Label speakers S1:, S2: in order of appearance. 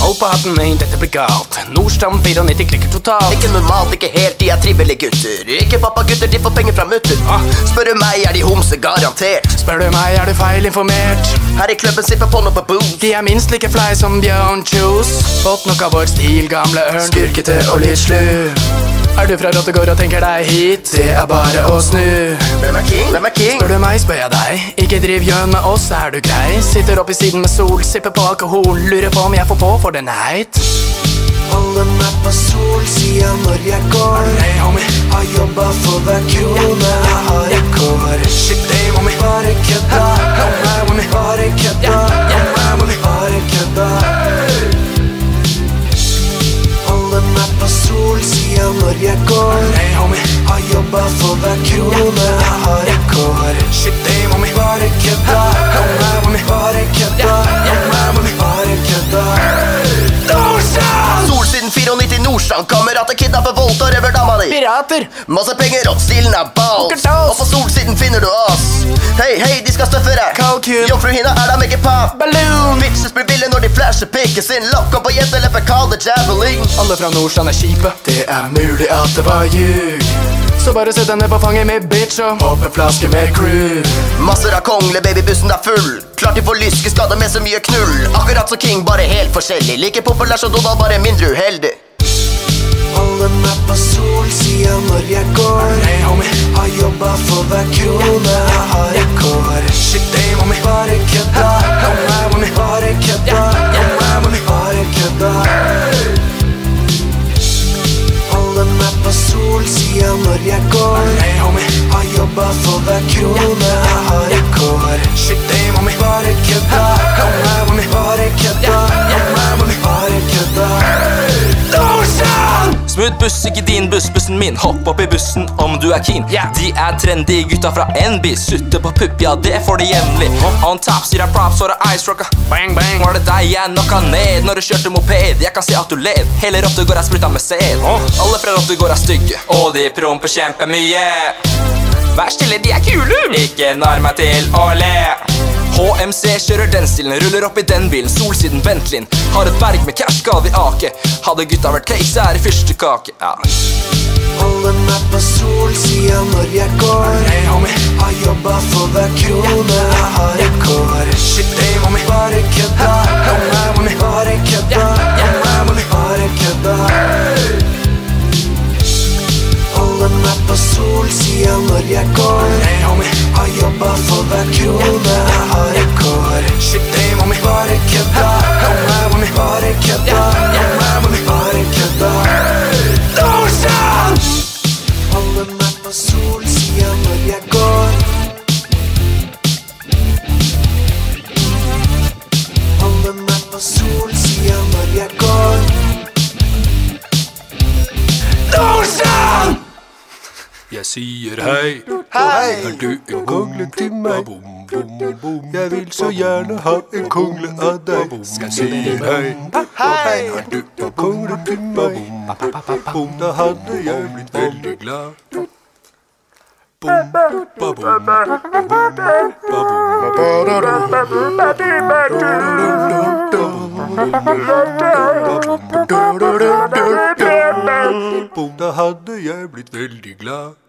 S1: Hold på hatten min, dette blir galt. Nordstrand 94 klikker totalt.
S2: Ikke normalt, ikke helt, de er trivelige gutter. Ikke pappagutter, de får penger fra mutter. Spør du meg, er de homse garantert.
S1: Spør du meg, er du feilinformert.
S2: Her i klubben sipper på noe på booze.
S1: De er minst like fly som Bjørn Kjos. Fått nok av vår stil, gamle ørn. Skurkete og litt slu. Er du fra Rottegård og tenker deg hit? Det er bare å snu.
S2: Hvem er king? Hvem er king?
S1: Spør du meg, spør jeg deg. Ikke driv gjøn med oss, er du grei? Sitter opp i siden med sol, sipper på alkohol. Lurer på om jeg får på for den heit.
S3: Alle meg på solsida når jeg går.
S1: Hey, homie.
S3: Har jobbet for hver krone jeg har rekord.
S1: Shit, hey, homie.
S3: Bare kødda.
S1: Homie.
S3: Bare kødda. Bare kødda. Alle meg på solsida når jeg går.
S1: Hey, homie.
S3: Har jobbet for hver krone jeg har rekord.
S1: Shit, hey, homie.
S3: Bare kødda.
S1: Homie.
S3: Bare kødda. Bare kødda.
S2: Solsiden 94 Nordstrand. Kamerater kidnapper, voldtar og røver dama di.
S1: Pirater.
S2: Masse penger og stilen er bals.
S1: Pokertals.
S2: Og på solsiden finner du oss. Hei, de skal støffe deg.
S1: Kalkun.
S2: Jomfruhinna er dem ikke pap.
S1: Balloon.
S2: Bitches blir ville når de flasher pikken sin. Lokk opp på jentelepper, kall det javelin.
S1: Alle fra Nordstrand er kjipe. Det er mulig at det var ljug. Så bare sett deg ned på fanget med bitch og hopp en flaske med crew.
S2: Masser av kongle, babybussen er full. Klart de får lyskeskade med så mye knull. Akkurat som King, bare helt forskjellig. Like populær som Donald, bare mindre uheldig.
S3: Alle meg på solsida når jeg går.
S1: Hey, homie.
S3: Har jobbet for hver krone jeg har rekord.
S1: Shit, hey, homie.
S3: Bare kødda.
S1: Homie.
S3: Bare kødda. Bare kødda. Alle meg på solsida når jeg går.
S1: Hey, homie.
S3: Har jobbet for hver krone jeg har rekord.
S1: Shit, hey, homie.
S3: Bare kødda.
S1: Homie.
S3: Bare kødda. Bare kødda.
S4: Smooth buss, ikke din buss, bussen min. Hopp opp i bussen om du er keen. De er trendy, gutta fra NB. Sutter på pupp, ja det får de jevnlig. On top, sier jeg props, og det er ice rocka.
S1: Bang, bang.
S4: Var det deg jeg knocka ned når du kjørte moped? Jeg kan se at du led. Hele Rottegård er spruta med sæd. Alle fra Rottegård er stygge, og de promper kjempemye. Vær stille, de er kule. Ikke narr meg til å le. HMC kjører den stilen, ruller opp i den bilen. Solsiden Bentley, har et berg med cash, skal vi ake. Hadde gutta vært cake, så er det fyrstekake.
S3: Alle meg på solsida når jeg går.
S1: Hey, homie.
S3: Har jobbet for hver krone jeg har rekord.
S1: Shit, hey, homie.
S3: Bare kødda.
S1: Homie.
S3: Bare kødda. Bare kødda. Alle meg på solsida når jeg går.
S1: Hey, homie.
S3: Har jobbet for hver krone jeg har rekord.
S1: Shit, hey, homie.
S3: Bare kødda.
S1: Homie.
S3: Bare kødda. Bare kødda. Alle meg på solsida når jeg går. Alle meg på solsida når jeg går.
S5: Jeg sier hei,
S3: Hei!
S5: er du en kongle til meg? Jeg vil så gjerne ha en kongle av deg. Jeg sier hei,
S3: Hei!
S5: er du en kongle til meg? Da hadde jeg blitt veldig glad. Da hadde jeg blitt veldig glad.